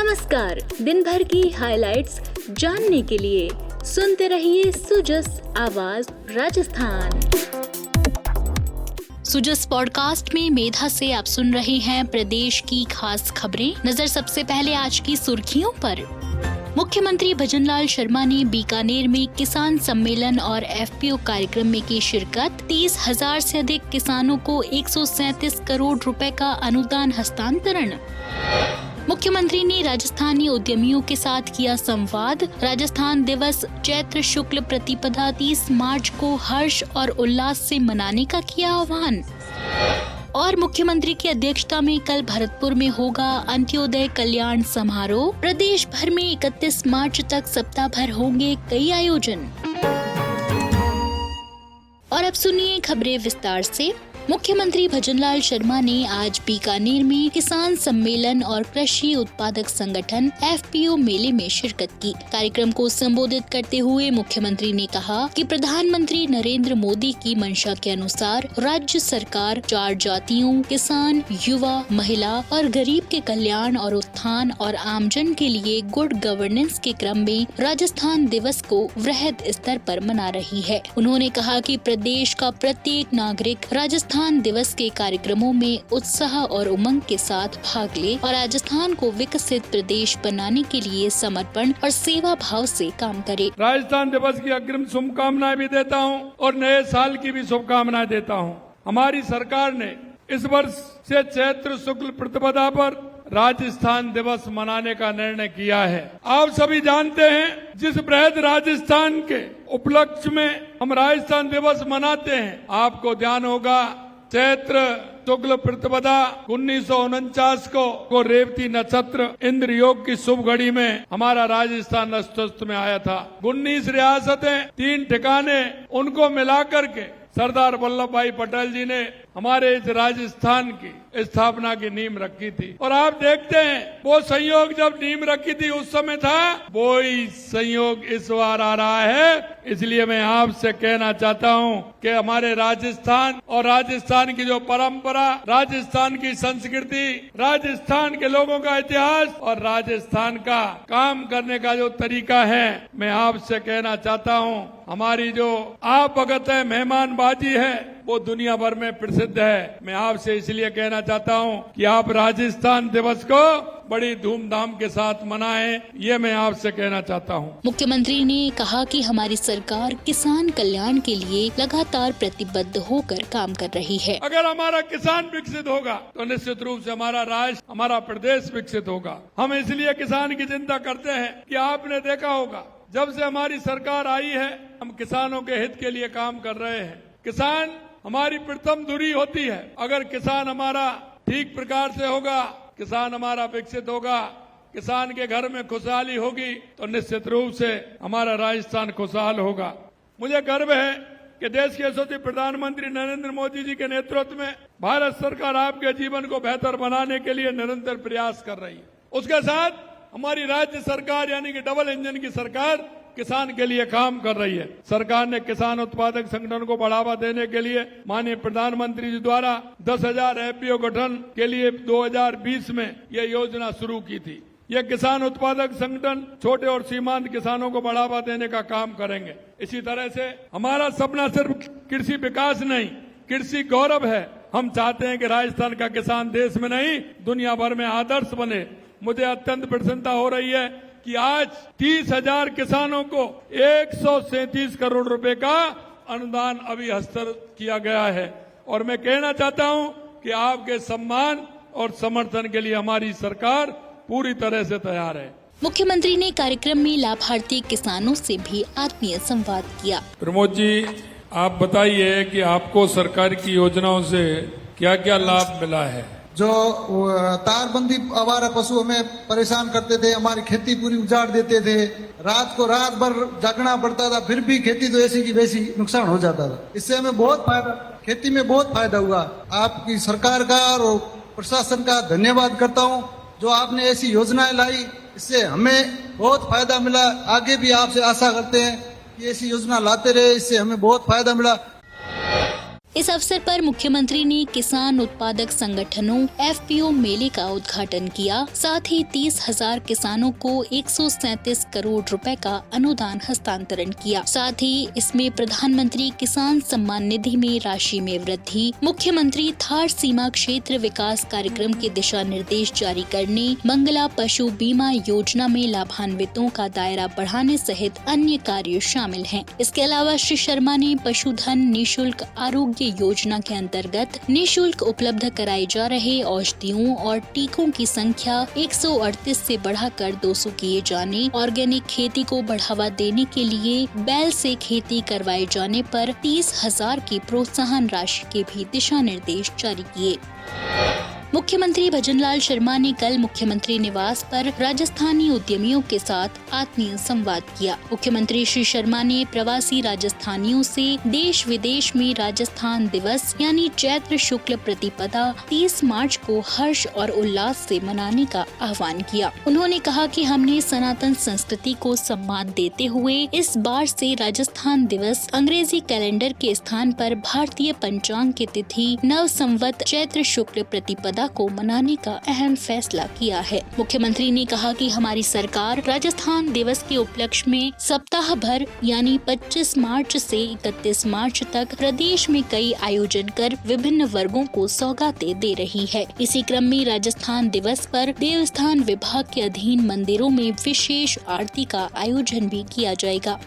नमस्कार, दिन भर की हाइलाइट्स जानने के लिए सुनते रहिए सुजस आवाज राजस्थान। सुजस पॉडकास्ट में मेधा से आप सुन रहे हैं प्रदेश की खास खबरें। नजर सबसे पहले आज की सुर्खियों पर। मुख्यमंत्री भजनलाल शर्मा ने बीकानेर में किसान सम्मेलन और एफपीओ कार्यक्रम में की शिरकत। 30,000 से अधिक किसानों को 137 करोड़ रुपए का अनुदान हस्तांतरण। मुख्यमंत्री ने राजस्थानी उद्यमियों के साथ किया संवाद। राजस्थान दिवस चैत्र शुक्ल प्रतिपदा 30 मार्च को हर्ष और उल्लास से मनाने का किया आह्वान। और मुख्यमंत्री की अध्यक्षता में कल भरतपुर में होगा अंत्योदय कल्याण समारोह। प्रदेश भर में 31 मार्च तक सप्ताह भर होंगे कई आयोजन। और अब सुनिए खबरें विस्तार से। मुख्यमंत्री भजनलाल शर्मा ने आज बीकानेर में किसान सम्मेलन और कृषि उत्पादक संगठन एफपीओ मेले में शिरकत की। कार्यक्रम को संबोधित करते हुए मुख्यमंत्री ने कहा कि प्रधानमंत्री नरेंद्र मोदी की मंशा के अनुसार राज्य सरकार 4 जातियों किसान, युवा, महिला और गरीब के कल्याण और उत्थान और आमजन के लिए गुड गवर्नेंस के क्रम में राजस्थान दिवस को वृहद स्तर पर मना रही है। उन्होंने कहा कि प्रदेश का प्रत्येक नागरिक राजस्थान दिवस के कार्यक्रमों में उत्साह और उमंग के साथ भाग ले और राजस्थान को विकसित प्रदेश बनाने के लिए समर्पण और सेवा भाव से काम करे। राजस्थान दिवस की अग्रिम शुभकामनाएं भी देता हूं और नए साल की भी शुभकामनाएं देता हूं। हमारी सरकार ने इस वर्ष से चैत्र शुक्ल प्रतिपदा पर राजस्थान दिवस मनाने का निर्णय किया है। आप सभी जानते हैं, जिस बृहद राजस्थान के उपलक्ष्य में हम राजस्थान दिवस मनाते हैं, आपको ध्यान होगा चैत्र शुक्ल प्रतिपदा 1949 को रेवती नक्षत्र इंद्र योग की शुभ घड़ी में हमारा राजस्थान अस्तित्व में आया था। 19 रियासतें, 3 ठिकाने, उनको मिलाकर के सरदार वल्लभ भाई पटेल जी ने हमारे इस राजस्थान की स्थापना की नींव रखी थी। और आप देखते हैं, वो संयोग जब नींव रखी थी उस समय था, वो ही संयोग इस बार आ रहा है। इसलिए मैं आपसे कहना चाहता हूं कि हमारे राजस्थान और राजस्थान की जो परंपरा, राजस्थान की संस्कृति, राजस्थान के लोगों का इतिहास और राजस्थान का काम करने का जो तरीका है, मैं आपसे कहना चाहता हूं, हमारी जो आप भगत है, मेहमानबाजी है, वो दुनिया भर में प्रसिद्ध है। मैं आपसे इसलिए कहना चाहता हूं कि आप राजस्थान दिवस को बड़ी धूमधाम के साथ मनाएं, ये मैं आपसे कहना चाहता हूं। मुख्यमंत्री ने कहा कि हमारी सरकार किसान कल्याण के लिए लगातार प्रतिबद्ध होकर काम कर रही है। अगर हमारा किसान विकसित होगा तो निश्चित रूप से हमारा राज्य, हमारा प्रदेश विकसित होगा। हम इसलिए किसान की चिंता करते हैं कि आपने देखा होगा, जब से हमारी सरकार आई है, हम किसानों के हित के लिए काम कर रहे हैं। किसान हमारी प्रथम धुरी होती है। अगर किसान हमारा ठीक प्रकार से होगा, किसान हमारा विकसित होगा, किसान के घर में खुशहाली होगी, तो निश्चित रूप से हमारा राजस्थान खुशहाल होगा। मुझे गर्व है कि देश के यशस्वी प्रधानमंत्री नरेंद्र मोदी जी के नेतृत्व में भारत सरकार आपके जीवन को बेहतर बनाने के लिए निरंतर प्रयास कर रही है। उसके साथ हमारी राज्य सरकार यानी कि डबल इंजन की सरकार किसान के लिए काम कर रही है। सरकार ने किसान उत्पादक संगठन को बढ़ावा देने के लिए माननीय प्रधानमंत्री जी द्वारा 10,000 एफपीओ गठन के लिए 2020 में यह योजना शुरू की थी। यह किसान उत्पादक संगठन छोटे और सीमांत किसानों को बढ़ावा देने का काम करेंगे। इसी तरह से हमारा सपना सिर्फ कृषि विकास नहीं, कृषि गौरव है। हम चाहते हैं कि राजस्थान का किसान देश में नहीं, दुनिया भर में आदर्श बने। मुझे अत्यंत प्रसन्नता हो रही है कि आज 30,000 किसानों को 137 करोड़ रुपए का अनुदान अभी हस्तांतरित किया गया है। और मैं कहना चाहता हूं कि आपके सम्मान और समर्थन के लिए हमारी सरकार पूरी तरह से तैयार है। मुख्यमंत्री ने कार्यक्रम में लाभार्थी किसानों से भी आत्मीय संवाद किया। प्रमोद जी, आप बताइए कि आपको सरकार की योजनाओं से क्या क्या लाभ मिला है। जो तारबंदी आवारा पशु हमें परेशान करते थे, हमारी खेती पूरी उजाड़ देते थे, रात को रात भर जागना पड़ता था, फिर भी खेती तो ऐसी की वैसी नुकसान हो जाता था। इससे हमें बहुत फायदा, खेती में बहुत फायदा हुआ। आपकी सरकार का और प्रशासन का धन्यवाद करता हूँ, जो आपने ऐसी योजनाएं लाई, इससे हमें बहुत फायदा मिला। आगे भी आपसे आशा करते हैं कि ऐसी योजना लाते रहे, इससे हमें बहुत फायदा मिला। इस अवसर पर मुख्यमंत्री ने किसान उत्पादक संगठनों FPO मेले का उद्घाटन किया। साथ ही 30,000 किसानों को 137 करोड़ रुपए का अनुदान हस्तांतरण किया। साथ ही इसमें प्रधानमंत्री किसान सम्मान निधि में राशि में वृद्धि, मुख्यमंत्री थार सीमा क्षेत्र विकास कार्यक्रम के दिशा निर्देश जारी करने, मंगला पशु बीमा योजना में लाभान्वितों का दायरा बढ़ाने सहित अन्य कार्य शामिल हैं। इसके अलावा श्री शर्मा ने पशुधन निःशुल्क आरोग्य योजना के अंतर्गत निःशुल्क उपलब्ध कराए जा रहे औषधियों और टीकों की संख्या 138 से बढ़ाकर 200 किए जाने, ऑर्गेनिक खेती को बढ़ावा देने के लिए बैल से खेती करवाए जाने पर 30,000 की प्रोत्साहन राशि के भी दिशा निर्देश जारी किए। मुख्यमंत्री भजनलाल शर्मा ने कल मुख्यमंत्री निवास पर राजस्थानी उद्यमियों के साथ आत्मीय संवाद किया। मुख्यमंत्री श्री शर्मा ने प्रवासी राजस्थानियों से देश विदेश में राजस्थान दिवस यानी चैत्र शुक्ल प्रतिपदा 30 मार्च को हर्ष और उल्लास से मनाने का आह्वान किया। उन्होंने कहा कि हमने सनातन संस्कृति को सम्मान देते हुए इस बार से राजस्थान दिवस अंग्रेजी कैलेंडर के स्थान पर भारतीय पंचांग की तिथि नव संवत चैत्र शुक्ल प्रतिपदा को मनाने का अहम फैसला किया है। मुख्यमंत्री ने कहा कि हमारी सरकार राजस्थान दिवस के उपलक्ष्य में सप्ताह भर यानी 25 मार्च से 31 मार्च तक प्रदेश में कई आयोजन कर विभिन्न वर्गों को सौगातें दे रही है। इसी क्रम में राजस्थान दिवस पर देवस्थान विभाग के अधीन मंदिरों में विशेष आरती का आयोजन भी किया जाएगा।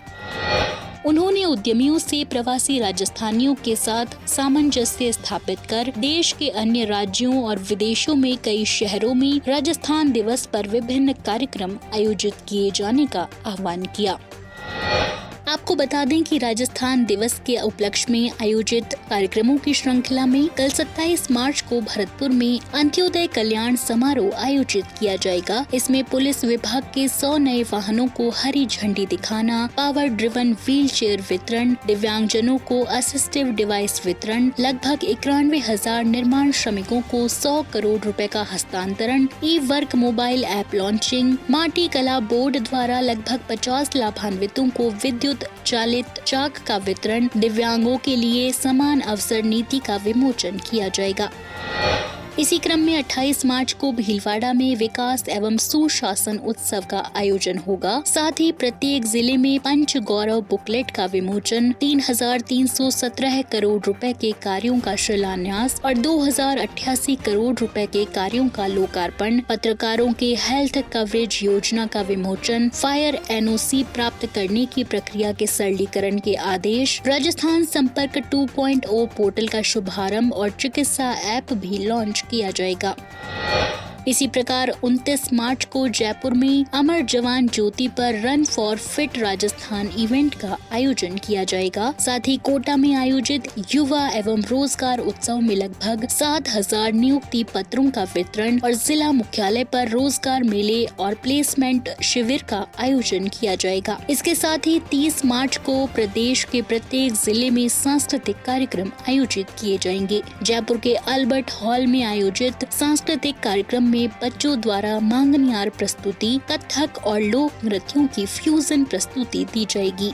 उन्होंने उद्यमियों से प्रवासी राजस्थानियों के साथ सामंजस्य स्थापित कर देश के अन्य राज्यों और विदेशों में कई शहरों में राजस्थान दिवस पर विभिन्न कार्यक्रम आयोजित किए जाने का आह्वान किया। आपको बता दें कि राजस्थान दिवस के उपलक्ष्य में आयोजित कार्यक्रमों की श्रृंखला में कल 27 मार्च को भरतपुर में अंत्योदय कल्याण समारोह आयोजित किया जाएगा। इसमें पुलिस विभाग के 100 नए वाहनों को हरी झंडी दिखाना, पावर ड्रिवन व्हील चेयर वितरण, दिव्यांगजनों को असिस्टिव डिवाइस वितरण, लगभग 91,000 निर्माण श्रमिकों को 100 करोड़ रुपए का हस्तांतरण, ई वर्क मोबाइल ऐप लॉन्चिंग, माटी कला बोर्ड द्वारा लगभग 50 लाभान्वितों को विद्युत चालित चाक का वितरण, दिव्यांगों के लिए समान अवसर नीति का विमोचन किया जाएगा। इसी क्रम में 28 मार्च को भीलवाड़ा में विकास एवं सुशासन उत्सव का आयोजन होगा। साथ ही प्रत्येक जिले में पंच गौरव बुकलेट का विमोचन, 3,317 करोड़ रुपए के कार्यों का शिलान्यास और 2,088 करोड़ रुपए के कार्यों का लोकार्पण, पत्रकारों के हेल्थ कवरेज योजना का विमोचन, फायर NOC प्राप्त करने की प्रक्रिया के सरलीकरण के आदेश, राजस्थान संपर्क 2.0 पोर्टल का शुभारंभ और चिकित्सा ऐप भी लॉन्च किया जाएगा। इसी प्रकार 29 मार्च को जयपुर में अमर जवान ज्योति पर run for fit Rajasthan event का आयोजन किया जाएगा। साथ ही कोटा में आयोजित युवा एवं रोजगार उत्सव में लगभग 7,000 नियुक्ति पत्रों का वितरण और जिला मुख्यालय पर रोजगार मेले और प्लेसमेंट शिविर का आयोजन किया जाएगा। इसके साथ ही 30 मार्च को प्रदेश के प्रत्येक जिले में सांस्कृतिक कार्यक्रम आयोजित किए जाएंगे। जयपुर के अल्बर्ट हॉल में आयोजित सांस्कृतिक कार्यक्रम में बच्चों द्वारा मांगनियार प्रस्तुति, कथक और लोक नृत्यों की फ्यूजन प्रस्तुति दी जाएगी।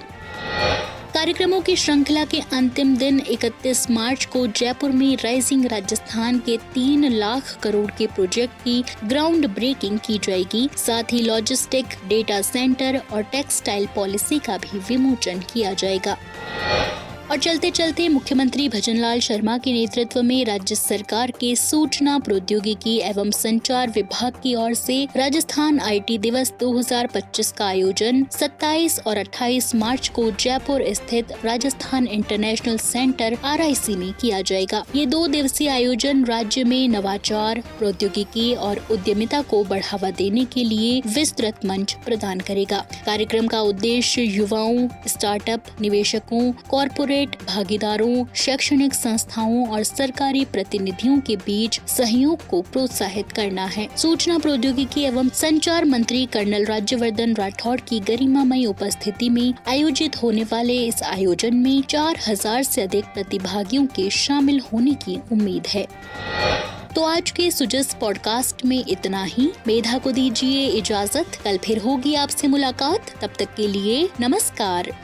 कार्यक्रमों की श्रृंखला के अंतिम दिन 31 मार्च को जयपुर में राइजिंग राजस्थान के 3 लाख करोड़ के प्रोजेक्ट की ग्राउंड ब्रेकिंग की जाएगी। साथ ही लॉजिस्टिक, डेटा सेंटर और टेक्सटाइल पॉलिसी का भी विमोचन किया जाएगा। और चलते चलते मुख्यमंत्री भजनलाल शर्मा के नेतृत्व में राज्य सरकार के सूचना प्रौद्योगिकी एवं संचार विभाग की ओर से राजस्थान IT दिवस 2025 का आयोजन 27 और 28 मार्च को जयपुर स्थित राजस्थान इंटरनेशनल सेंटर RIC में किया जाएगा। ये 2 दिवसीय आयोजन राज्य में नवाचार, प्रौद्योगिकी और उद्यमिता को बढ़ावा देने के लिए विस्तृत मंच प्रदान करेगा। कार्यक्रम का उद्देश्य युवाओं, स्टार्टअप, निवेशकों, कॉर्पोरेट भागीदारों, शैक्षणिक संस्थाओं और सरकारी प्रतिनिधियों के बीच सहयोग को प्रोत्साहित करना है। सूचना प्रौद्योगिकी एवं संचार मंत्री कर्नल राज्यवर्धन राठौड़ की गरिमामयी उपस्थिति में आयोजित होने वाले इस आयोजन में 4,000 से अधिक प्रतिभागियों के शामिल होने की उम्मीद है। तो आज के सुजस पॉडकास्ट में इतना ही। मेधा को दीजिए इजाजत। कल फिर होगी आपसे मुलाकात। तब तक के लिए नमस्कार।